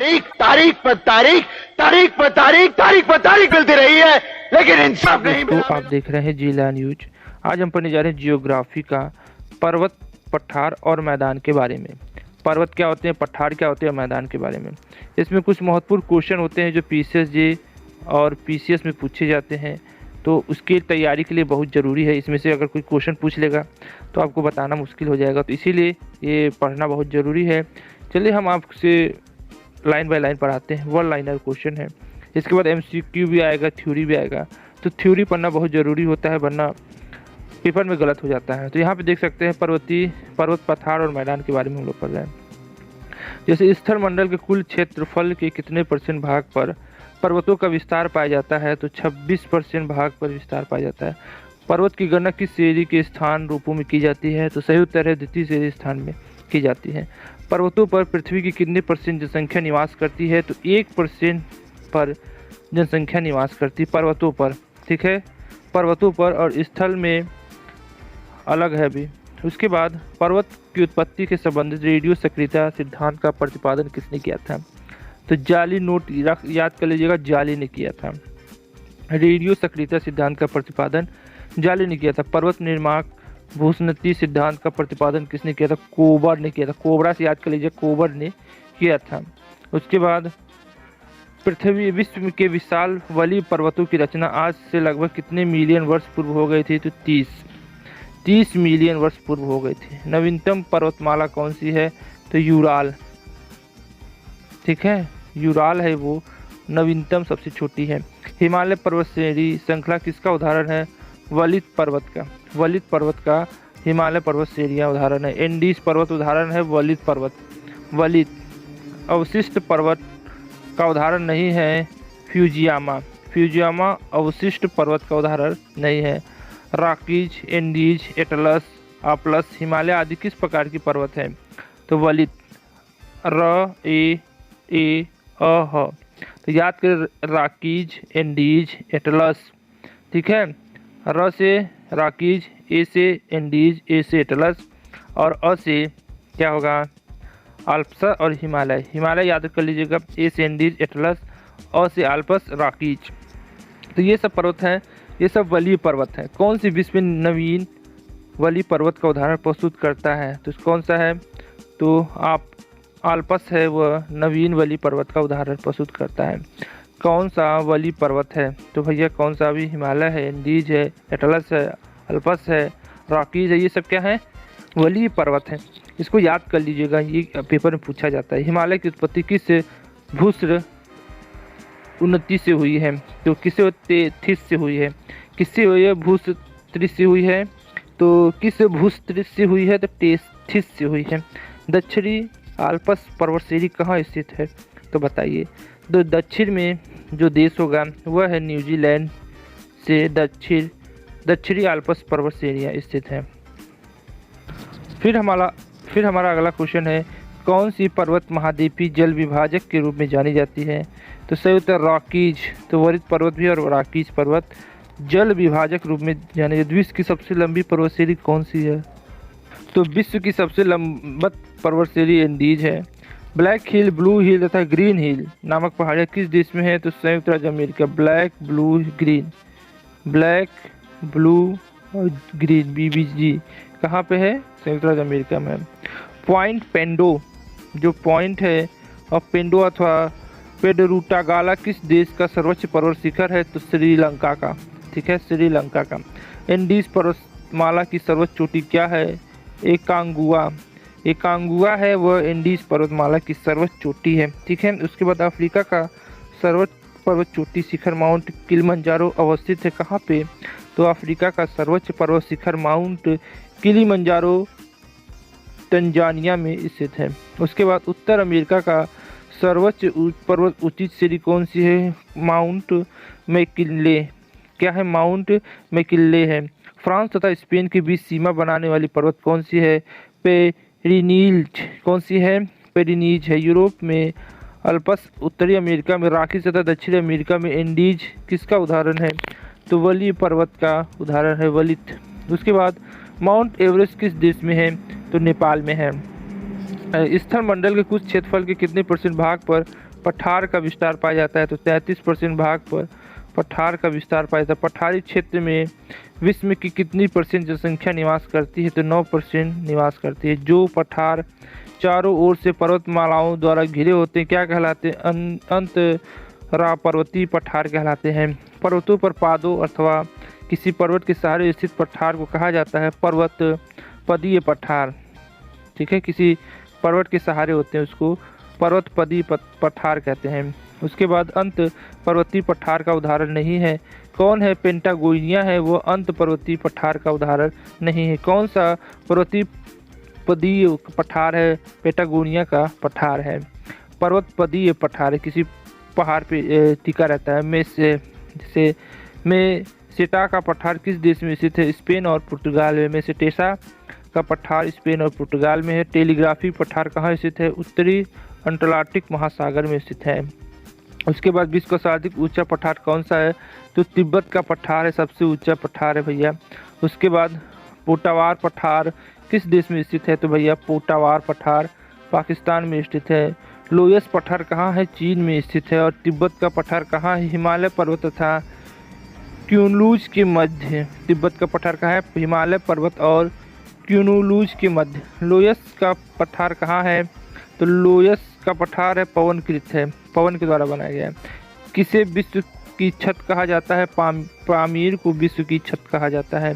तारीख पर तारीख, तारीख पर तारीख, तारीख पर तारीख मिलती रही है, लेकिन इंसाफ नहीं मिला। आप देख रहे हैं जिला न्यूज। आज हम पढ़ने जा रहे हैं जियोग्राफी का पर्वत, पठार और मैदान के बारे में। पर्वत क्या होते हैं, पठार क्या होते हैं, मैदान के बारे में। इसमें कुछ महत्वपूर्ण क्वेश्चन होते हैं जो पीसीएसजे और पीसीएस में पूछे जाते हैं, तो उसकी तैयारी के लिए बहुत ज़रूरी है। इसमें से अगर कोई क्वेश्चन पूछ लेगा तो आपको बताना मुश्किल हो जाएगा, तो इसीलिए ये पढ़ना बहुत ज़रूरी है। चलिए हम आपसे लाइन बाय लाइन पढ़ाते हैं। वन लाइनर क्वेश्चन है, इसके बाद एमसीक्यू भी आएगा, थ्योरी भी आएगा। तो थ्योरी पढ़ना बहुत ज़रूरी होता है, वरना पेपर में गलत हो जाता है। तो यहाँ पे देख सकते हैं पर्वत, पठार और मैदान के बारे में हम लोग पढ़ रहे हैं। जैसे स्थल मंडल के कुल क्षेत्रफल के कितने % भाग पर पर्वतों का विस्तार पाया जाता है, तो 26% भाग पर विस्तार पाया जाता है। पर्वत की गणना किस श्रेणी के स्थान रूपों में की जाती है, तो सही उत्तर है द्वितीय श्रेणी स्थान में की जाती है। पर्वतों पर पृथ्वी की कितने % जनसंख्या निवास करती है, तो 1% पर जनसंख्या निवास करती पर्वतों पर, ठीक है, पर्वतों पर, और स्थल में अलग है भी। उसके बाद पर्वत की उत्पत्ति के संबंधित रेडियो सक्रियता सिद्धांत का प्रतिपादन किसने किया था, तो जाली, नोट याद कर लीजिएगा, जाली ने किया था। रेडियो सक्रियता सिद्धांत का प्रतिपादन जाली ने किया था। पर्वत निर्माण भूस्नति सिद्धांत का प्रतिपादन किसने किया था, कोबर ने किया था। कोबरा से याद कर लीजिए, कोबर ने किया था। उसके बाद पृथ्वी विश्व के विशाल वली पर्वतों की रचना आज से लगभग कितने मिलियन वर्ष पूर्व हो गई थी, तो 30 मिलियन वर्ष पूर्व हो गई थी। नवीनतम पर्वतमाला कौन सी है, तो यूराल, ठीक है, यूराल है वो नवीनतम, सबसे छोटी है। हिमालय पर्वत श्रेणी श्रृंखला किसका उदाहरण है, वलित पर्वत का। वलित पर्वत का हिमालय पर्वत श्रेणियाँ उदाहरण है। एंडीज पर्वत उदाहरण है वलित पर्वत। वलित अवशिष्ट पर्वत का उदाहरण नहीं है फ्यूजियामा। फ्यूजियामा अवशिष्ट पर्वत का उदाहरण नहीं है। रॉकीज, एंडीज, एटलस, आप्लस, हिमालय आदि किस प्रकार की पर्वत है, तो वलित। ह तो याद कर, रॉकीज, एंडीज, एटलस, ठीक है। र से रॉकीज, ए से एंडीज, ए से एटलस, और अ से क्या होगा, आल्प्स और हिमालय। हिमालय याद कर लीजिएगा, ए से एंडीज, एटलस, अ से आल्प्स, रॉकीज। तो ये सब पर्वत हैं, ये सब वलीय पर्वत हैं। कौन सी विश्व में नवीन वलीय पर्वत का उदाहरण प्रस्तुत करता है, तो कौन सा है, तो आप आल्प्स है, वह नवीन वलीय पर्वत का उदाहरण प्रस्तुत करता है। कौन सा वलीय पर्वत है, तो भैया कौन सा, अभी हिमालय है, एंडीज है, एटलस है, आल्प्स है, रॉकीज है, ये सब क्या है, वलीय पर्वत है। इसको याद कर लीजिएगा, ये पेपर में पूछा जाता है। हिमालय की उत्पत्ति किस भूस्र उन्नति से हुई है, तो किससे थिस से हुई है, किससे हुई है, भूस्त्रिस से हुई है, तो किस भूस्त्रिस से हुई है, तो टेस्थिस से हुई है। दक्षिणी आल्प्स पर्वत श्रेणी कहाँ स्थित है, तो बताइए। तो दक्षिण में जो देश होगा वह है न्यूजीलैंड से दक्षिणी आल्प्स पर्वत श्रेणियाँ स्थित हैं। फिर हमारा अगला क्वेश्चन है, कौन सी पर्वत महाद्वीपीय जल विभाजक के रूप में जानी जाती है, तो सही उत्तर रॉकीज। तो वरित पर्वत भी और रॉकीज पर्वत जल विभाजक रूप में जाने जाते। विश्व की सबसे लंबी पर्वत श्रेणी कौन सी है, तो विश्व की सबसे लंबत पर्वत श्रेणी एंडीज है। ब्लैक हिल, ब्लू हिल तथा ग्रीन हिल नामक पहाड़ियाँ किस देश में है, तो संयुक्त राज्य America. Black, blue, green, black, blue और ग्रीन, BBG कहाँ पे है, संयुक्त राज्य अमेरिका में। पॉइंट पेंडो, जो पॉइंट है, और पेंडो अथवा पेडरूटागाला किस देश का सर्वोच्च पर्वत शिखर है, तो श्रीलंका का, ठीक है, श्रीलंका का। एंडीज पर्वतमाला की सर्वोच्च चोटी क्या है, एकांगुआ है वह एंडीज पर्वतमाला की सर्वोच्च चोटी है, ठीक है। उसके बाद अफ्रीका का सर्वोच्च पर्वत चोटी शिखर माउंट किलिमंजारो अवस्थित है कहाँ पे, तो अफ्रीका का सर्वोच्च पर्वत शिखर माउंट किलिमंजारो तंजानिया में स्थित है। उसके बाद उत्तर अमेरिका का सर्वोच्च पर्वत उचित श्रेणी कौन सी है, माउंट मैकिनले, क्या है, माउंट मैकिनले है। फ्रांस तथा स्पेन के बीच सीमा बनाने वाली पर्वत कौन सी है, पेरिनीज, कौन सी है, पेरिनीज है। यूरोप में अल्प्स, उत्तरी अमेरिका में रॉकीज तथा दक्षिणी अमेरिका में एंडीज किसका उदाहरण है, तो वलीय पर्वत का उदाहरण है, वलित। उसके बाद माउंट एवरेस्ट किस देश में है, तो नेपाल में है। स्थल मंडल के कुछ क्षेत्रफल के कितने % भाग पर पठार का विस्तार पाया जाता है? तो 33% भाग पर पठार का विस्तार पाया जाता है। पठारी क्षेत्र में विश्व की कितनी % जनसंख्या निवास करती है? तो 9% निवास करती है। जो पठार चारों ओर से पर्वतमालाओं द्वारा घिरे होते हैं क्या कहलाते हैं? अंतरापर्वतीय पठार कहलाते हैं। पर्वतों पर पादों अथवा किसी पर्वत के सहारे स्थित पठार को कहा जाता है पर्वत पदीय पठार। ठीक है, किसी पर्वत के सहारे होते हैं उसको पर्वत पदीय पठार कहते हैं। उसके बाद अंत पर्वतीय पठार का उदाहरण नहीं है। कौन है? पेंटागोनिया है, वो अंत पर्वतीय पठार का उदाहरण नहीं है। कौन सा पर्वतीय पदीय पठार है? पेटागोनिया का पठार है। पर्वत पदीय पठार है, किसी पहाड़ पे टिका रहता है। मेसेटा का पठार किस देश में स्थित है? स्पेन और पुर्तगाल में। मेसेटेसा का पठार स्पेन और पुर्तगाल में है। टेलीग्राफी पठार कहाँ स्थित है? उत्तरी अंटार्कटिक महासागर में स्थित है। उसके बाद विश्व का सर्वाधिक ऊंचा पठार कौन सा है? तो तिब्बत का पठार है, सबसे ऊंचा पठार है भैया। उसके बाद पोटावार पठार किस देश में स्थित है? तो भैया पोटावार पठार पाकिस्तान में स्थित है। लोयस पठार कहाँ है? चीन में स्थित है। और तिब्बत का पठार कहाँ है? हिमालय पर्वत तथा क्यूनलूज के मध्य। तिब्बत का पठार कहाँ है? हिमालय पर्वत और क्यूनलूज के मध्य। लोयस का पठार कहाँ है? तो लोयस का पठार है पवनकृत है, पवन के द्वारा बनाया गया है। किसे विश्व की छत कहा जाता है? पामीर को विश्व की छत कहा जाता है।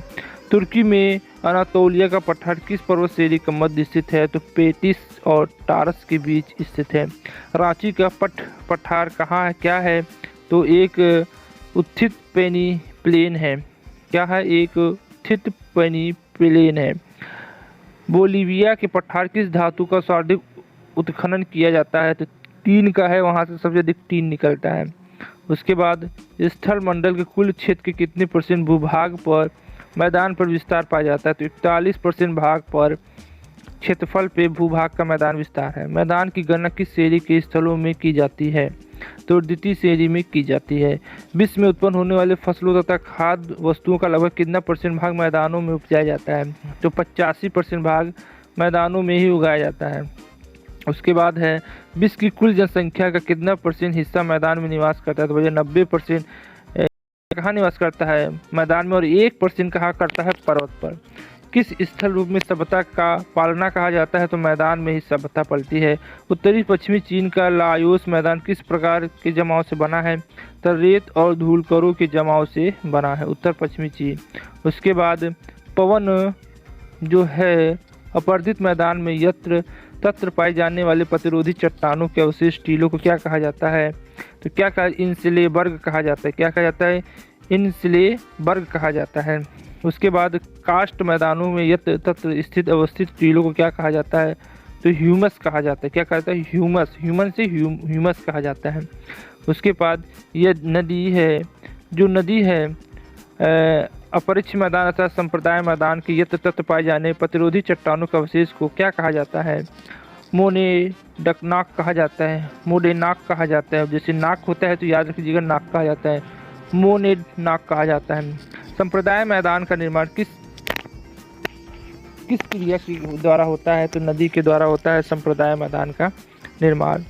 तुर्की में अनातोलिया का पठार किस पर्वत श्रेणी का मध्य स्थित है? तो पेटिस और टारस के बीच स्थित है। रांची का पठार कहाँ है, क्या है? तो एक उत्थित पेनी प्लेन है। क्या है? एक उत्थित पेनी प्लेन है। बोलीविया के पठार किस धातु का सर्वाधिक उत्खनन किया जाता है? तो टीन का है, वहाँ से सबसे अधिक टीन निकलता है। उसके बाद स्थल मंडल के कुल क्षेत्र के कितने % भूभाग पर मैदान पर विस्तार पाया जाता है? तो 41% भाग पर क्षेत्रफल पे भूभाग का मैदान विस्तार है। मैदान की गणना किस श्रेणी के स्थलों में की जाती है? तो द्वितीय श्रेणी में की जाती है। विश्व में उत्पन्न होने वाले फसलों तथा खाद्य वस्तुओं का लगभग कितना % भाग मैदानों में उपजाया जाता है? तो 85% भाग मैदानों में ही उगाया जाता है। उसके बाद है विश्व की कुल जनसंख्या का कितना % हिस्सा मैदान में निवास करता है? तो भैया 90% कहाँ निवास करता है? मैदान में। और 1% कहाँ करता है? पर्वत पर। किस स्थल रूप में सभ्यता का पालना कहा जाता है? तो मैदान में ही सभ्यता पलती है। उत्तरी पश्चिमी चीन का लाओस मैदान किस प्रकार के जमाव से बना है? तो रेत और धूलकणों के जमाव से बना है, उत्तर पश्चिमी चीन। उसके बाद पवन जो है अपरदित मैदान में यत्र तत्र पाए जाने वाले प्रतिरोधी चट्टानों के अवशेष टीलों को क्या कहा जाता है? तो क्या कहा? इंसलेबर्ग कहा जाता है। क्या कहा जाता है? इंसलेबर्ग कहा जाता है। उसके बाद कास्ट मैदानों में यत्र तत्र स्थित अवस्थित टीलों को क्या कहा जाता है? तो ह्यूमस कहा जाता है। क्या कहा जाता है? ह्यूमस। ह्यूमन से ह्यूमस कहा जाता है। उसके बाद यह नदी है, जो नदी है अपरिच्छ मैदान अर्थात संप्रदाय मैदान के यत्र तत्र पाए जाने प्रतिरोधी चट्टानों के अवशेष को क्या कहा जाता है? मोनेडकनाक कहा जाता है, मोडेनाक कहा जाता है। जैसे नाक होता है तो याद रखिएगा नाक कहा जाता है, मोनेडनाक कहा जाता है। संप्रदाय मैदान का निर्माण किस क्रिया के द्वारा होता है? तो नदी के द्वारा होता है संप्रदाय मैदान का निर्माण।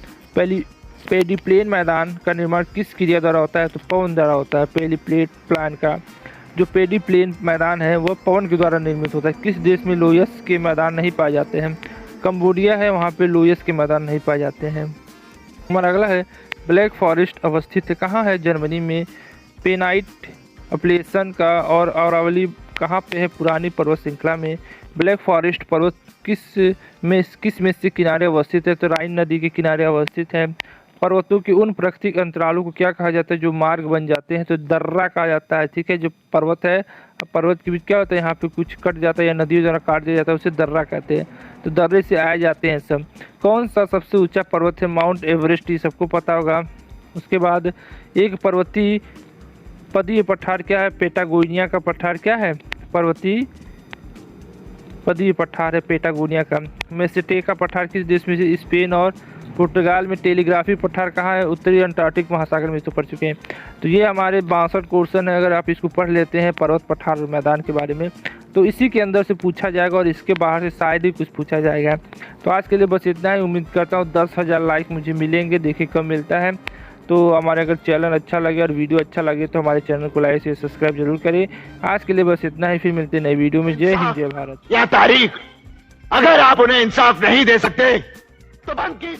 पेडिप्लेन मैदान का निर्माण किस क्रिया द्वारा होता है? तो पवन द्वारा होता है। पेडिप्लेन का जो पेडिप्लेन मैदान है वह पवन के द्वारा निर्मित होता है। किस देश में लोयस के मैदान नहीं पाए जाते हैं? कंबोडिया है, वहाँ पे लोयस के मैदान नहीं पाए जाते हैं। हमारा अगला है ब्लैक फॉरेस्ट अवस्थित है कहाँ है? जर्मनी में। पेनाइट अपलेसन का और अरावली कहाँ पे है? पुरानी पर्वत श्रृंखला में। ब्लैक फॉरेस्ट पर्वत किस में से किनारे अवस्थित है? तो राइन नदी के किनारे अवस्थित है। पर्वतों के उन प्राकृतिक अंतरालों को क्या कहा जाता है जो मार्ग बन जाते हैं? तो दर्रा कहा जाता है। ठीक है, जो पर्वत है, पर्वत के बीच क्या होता है, यहाँ पे कुछ कट जाता है या नदियों द्वारा काट दिया जाता है, उसे दर्रा कहते हैं। तो दर्रे से आए जाते हैं सब। कौन सा सबसे ऊंचा पर्वत है? माउंट एवरेस्ट, ये सबको पता होगा। उसके बाद एक पर्वतीय पदीय पठार क्या है? पेटागोनिया का पठार क्या है? पर्वतीय पदीय पठार है पेटागोनिया का। मेसेटे का पठार किस देश में से? स्पेन और पुर्तगाल में। टेलीग्राफी पठार कहाँ है? उत्तरी अंटार्कटिक महासागर में। तो पढ़ चुके हैं। तो ये हमारे 62 क्वेश्चन है, अगर आप इसको पढ़ लेते हैं पर्वत पठार मैदान के बारे में तो इसी के अंदर से पूछा जाएगा और इसके बाहर से शायद ही कुछ पूछा जाएगा। तो आज के लिए बस इतना ही। उम्मीद करता हूँ 10,000 लाइक मुझे मिलेंगे, देखिए कब मिलता है। तो हमारे अगर चैनल अच्छा लगे और वीडियो अच्छा लगे तो हमारे चैनल को लाइक शेयर सब्सक्राइब जरूर करें। आज के लिए बस इतना ही, फिर मिलते हैं नई वीडियो में। जय हिंद जय भारत। या तारीख, अगर आप उन्हें इंसाफ नहीं दे सकते तो बंद कीजिए।